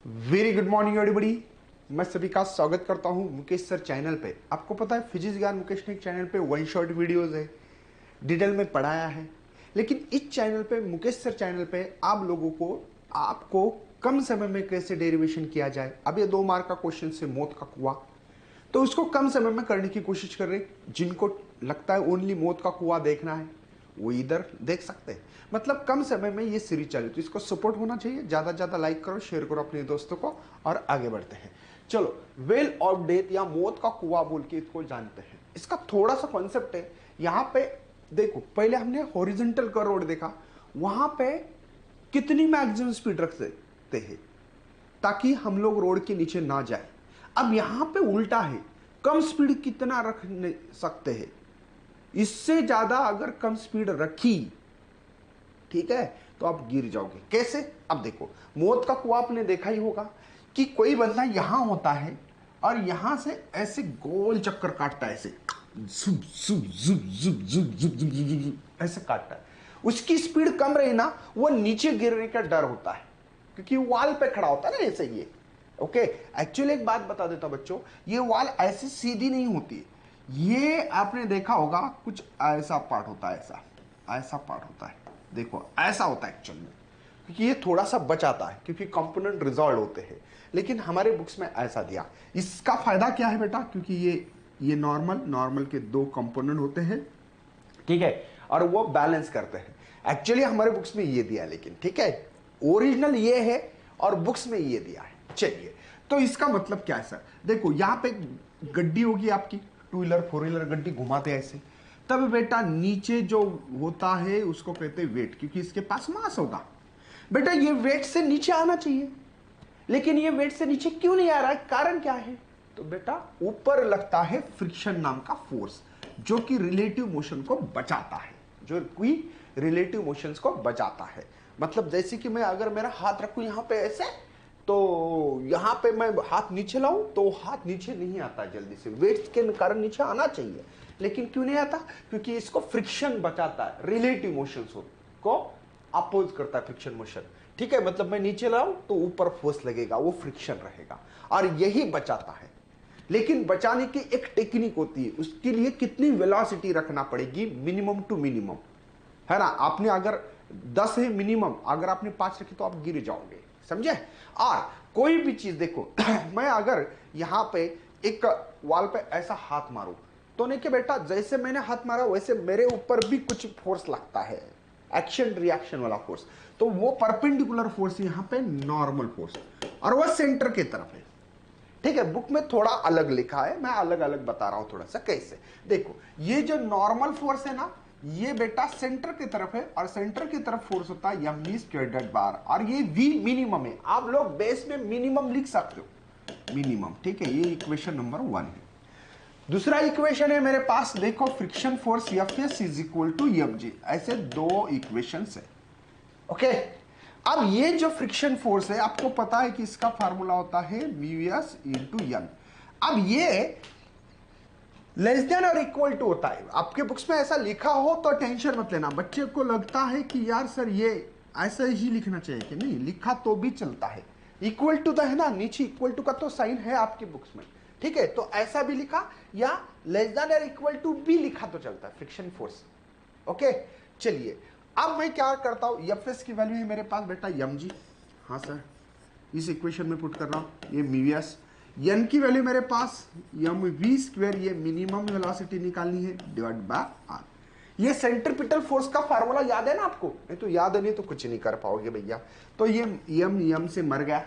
Very good morning everybody. मैं सभी का स्वागत करता हूं मुकेश सर चैनल पे। आपको पता है फिजिक्स ज्ञान मुकेश ने चैनल पे वन शॉट वीडियोस है, डिटेल में पढ़ाया है। लेकिन इस चैनल पे मुकेश सर चैनल पे आप लोगों को आपको कम समय में कैसे डेरिवेशन किया जाए। अब ये 2 मार्क का क्वेश्चन से मौत का कुआं, तो उसको कम समय में करने की कोशिश कर रहे। जिनको लगता है ओनली मौत का कुआं देखना है वो इधर देख सकते हैं। मतलब कम समय में ये सीरीज चली, तो इसको सपोर्ट होना चाहिए। ज्यादा ज्यादा लाइक करो, शेयर करो अपने दोस्तों को और आगे बढ़ते हैं। चलो, वेल ऑफ डेथ या मौत का कुआं बोल के इसको जानते हैं। इसका थोड़ा सा कॉन्सेप्ट है। यहां पे देखो, पहले हमने हॉरिजॉन्टल का रोड देखा, वहां पे कितनी मैक्सिमम स्पीड रख सकते हैं ताकि हम लोग रोड के नीचे ना जाए। अब यहां पे उल्टा है, कम स्पीड कितना रख सकते हैं, इससे ज्यादा अगर कम स्पीड रखी, ठीक है, तो आप गिर जाओगे। कैसे? अब देखो, मौत का कुआं आपने देखा ही होगा कि कोई बंदा यहां होता है और यहां से ऐसे गोल चक्कर काटता है, ऐसे जुब जुब जुब जुब जुब जुब जुब जुब जुब ऐसे काटता है। उसकी स्पीड कम रही ना, वो नीचे गिरने का डर होता है क्योंकि वाल पे खड़ा होता है ना, ऐसे ये। ओके, एक्चुअली एक बात बता देता बच्चों, ये वाल ऐसे सीधी नहीं होती। ये आपने देखा होगा, कुछ ऐसा पार्ट होता है, ऐसा ऐसा पार्ट होता है। देखो, ऐसा होता है एक्चुअल में, क्योंकि ये थोड़ा सा बचाता है क्योंकि कंपोनेंट रिजॉल्व होते हैं। लेकिन हमारे बुक्स में ऐसा दिया। इसका फायदा क्या है बेटा? क्योंकि ये नॉर्मल के 2 कंपोनेंट होते हैं, ठीक है, और वो बैलेंस करते हैं। एक्चुअली हमारे बुक्स में ये दिया, लेकिन ठीक है, ओरिजिनल ये है और बुक्स में ये दिया है। चलिए, तो इसका मतलब क्या है सर? देखो, यहां पे गड्डी होगी आपकी, 2 व्हीलर 4 व्हीलर गड्डी घुमाते ऐसे, तब बेटा नीचे जो होता है उसको कहते हैं वेट, क्योंकि इसके पास मास होगा। बेटा ये वेट से नीचे आना चाहिए, लेकिन ये वेट से नीचे क्यों नहीं आ रहा है? कारण क्या है? तो बेटा ऊपर लगता है फ्रिक्शन नाम का फोर्स, जो कि रिलेटिव मोशन को बचाता है, जो कि रिलेटिव मोशंस को बचाता है। मतलब जैसे कि मैं अगर मेरा हाथ रखूं यहां पे ऐसे, तो यहां पे मैं हाथ नीचे लाऊं तो हाथ नीचे नहीं आता जल्दी से, वेट के कारण नीचे आना चाहिए, लेकिन क्यों नहीं आता? क्योंकि इसको फ्रिक्शन बचाता है, रिलेटिव मोशंस को अपोज करता है फ्रिक्शन मोशन। ठीक है, मतलब मैं नीचे लाऊं तो ऊपर फोर्स लगेगा, वो फ्रिक्शन रहेगा और यही बचाता है। लेकिन बचाने की एक टेक्निक होती है, उसके लिए कितनी वेलोसिटी रखना पड़ेगी, मिनिमम टू मिनिमम, है ना। आपने अगर 10 है मिनिमम, अगर आपने 5 रखी तो आप गिर जाओगे, समझे। और कोई भी चीज देखो मैं अगर यहां पे एक वॉल पे ऐसा हाथ मारूं, तो नहीं कि बेटा जैसे मैंने हाथ मारा वैसे मेरे ऊपर भी कुछ फोर्स लगता है, एक्शन रिएक्शन वाला फोर्स। तो वो परपेंडिकुलर फोर्स यहां पे नॉर्मल फोर्स, और वो सेंटर की तरफ है। ठीक है, बुक में थोड़ा अलग लिखा है, मैं अलग अलग बता रहा हूं थोड़ा सा। कैसे? देखो, ये जो नॉर्मल फोर्स है ना, ये बेटा सेंटर की तरफ है, और सेंटर की तरफ फोर्स होता है एम वी स्क्वायर्ड बार, और ये वी मिनिमम है। आप लोग बेस में मिनिमम लिख सकते हो, मिनिमम, ठीक है। ये इक्वेशन नंबर 1 है। दूसरा इक्वेशन है मेरे पास, देखो, friction force F S is equal to M G. ऐसे 2 इक्वेशन है। ओके, अब ये जो फ्रिक्शन फोर्स है, आपको पता है कि इसका फार्मूला होता है म्यू एस इंटू एन। अब ये लेस देन और इक्वल टू होता है। आपके बुक्स में ऐसा लिखा हो तो टेंशन मत लेना। बच्चे को लगता है कि यार सर ये ऐसा ही लिखना चाहिए, कि नहीं लिखा तो भी चलता है। इक्वल टू तो है ना, नीचे इक्वल टू का तो साइन है आपके बुक्स में, ठीक है। तो ऐसा भी लिखा या लेस देन और इक्वल टू भी लिखा तो चलता है, फ्रिक्शन फोर्स। ओके, चलिए, अब मैं क्या करता हूं, एफ एस की वैल्यू है मेरे पास बेटा एम जी। हाँ सर, इस इक्वेशन में पुट कर रहा हूं, ये म्यू एस। एन की वैल्यू मेरे पास एम वी स्क्वायर, ये मिनिमम वेलोसिटी निकालनी है, डिवाइड बाय आर। ये सेंट्रीपिटल फोर्स का फार्मूला याद है ना आपको? नहीं तो याद नहीं तो कुछ नहीं कर पाओगे भैया। तो ये एम से मर गया,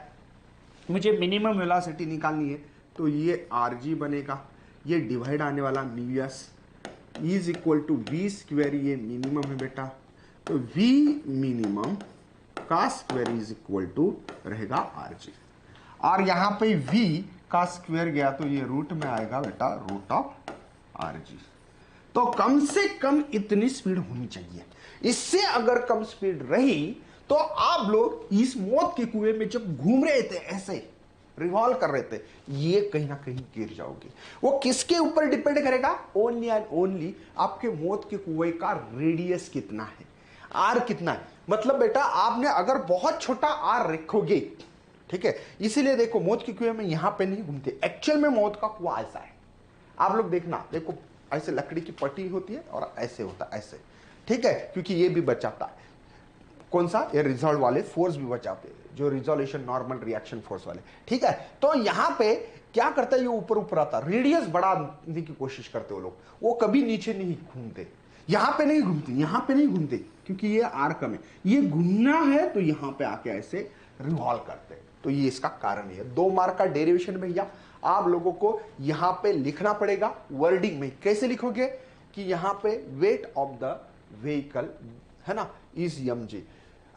मुझे मिनिमम वेलोसिटी निकालनी है, तो ये आर जी बनेगा। ये डिवाइड आने वाला mu S is equal to V square, ये मिनिमम है बेटा, तो वी मिनिमम का स्क्वायर इज इक्वल टू रहेगा आर जी। और यहां पे v का स्क्वायर गया तो ये रूट में आएगा बेटा रूट ऑफ आर जी। तो कम से कम इतनी स्पीड होनी चाहिए। इससे अगर कम स्पीड रही तो आप लोग इस मौत के कुएं में जब घूम रहे थे, ऐसे रिवॉल्व कर रहे थे, ये कहीं ना कहीं गिर जाओगे। वो किसके ऊपर डिपेंड करेगा? ओनली एंड ओनली आपके मौत के कुएं का रेडियस कितना है, आर कितना है। मतलब बेटा आपने अगर बहुत छोटा आर रखोगे, ठीक है, इसीलिए देखो मौत की कुएं में यहां पे नहीं घूमते, एक्चुअल में मौत का कुआं ऐसा है। आप लोग देखना, देखो ऐसे लकड़ी की पट्टी होती है और ऐसे होता है, ऐसे, ठीक है, क्योंकि ये भी बचाता है, कौन सा, ये रिजॉल्व वाले फोर्स भी बचाते हैं, जो रिजोल्यूशन नॉर्मल रिएक्शन फोर्स वाले, ठीक है। तो यहां पे क्या करता है, ये ऊपर ऊपर आता है, रेडियस बढ़ाने की कोशिश करते हो लोग, वो कभी नीचे नहीं घूमते, यहां पे नहीं घूमते, यहां पे नहीं घूमते, क्योंकि ये आर कम है, ये घूमना है तो यहां पे आके ऐसे रिवॉल्व करते हैं। तो ये इसका कारण है। 2 मार्क का डेरिवेशन भैया आप लोगों को यहां पे लिखना पड़ेगा वर्डिंग में। कैसे लिखोगे कि यहां पे वेट ऑफ द व्हीकल है ना is mg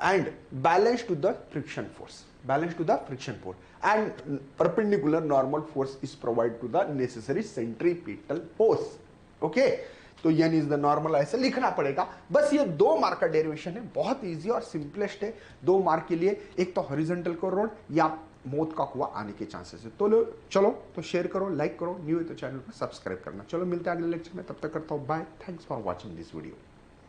and balance to the friction force, and perpendicular normal force is provided to the necessary centripetal force, okay। तो n इज द नॉर्मल ऐसे लिखना पड़ेगा। बस ये 2 मार्क का डेरिवेशन है, बहुत इजी और सिंपलेस्ट है। 2 मार्क के लिए एक तो हॉरिजॉन्टल कोरोड या मौत का कुआं आने के चांसेस है। तो चलो तो शेयर करो, लाइक करो, न्यू है तो चैनल को सब्सक्राइब करना। चलो मिलते हैं अगले लेक्चर में, तब तक करता हूं bye. Thanks for watching this video.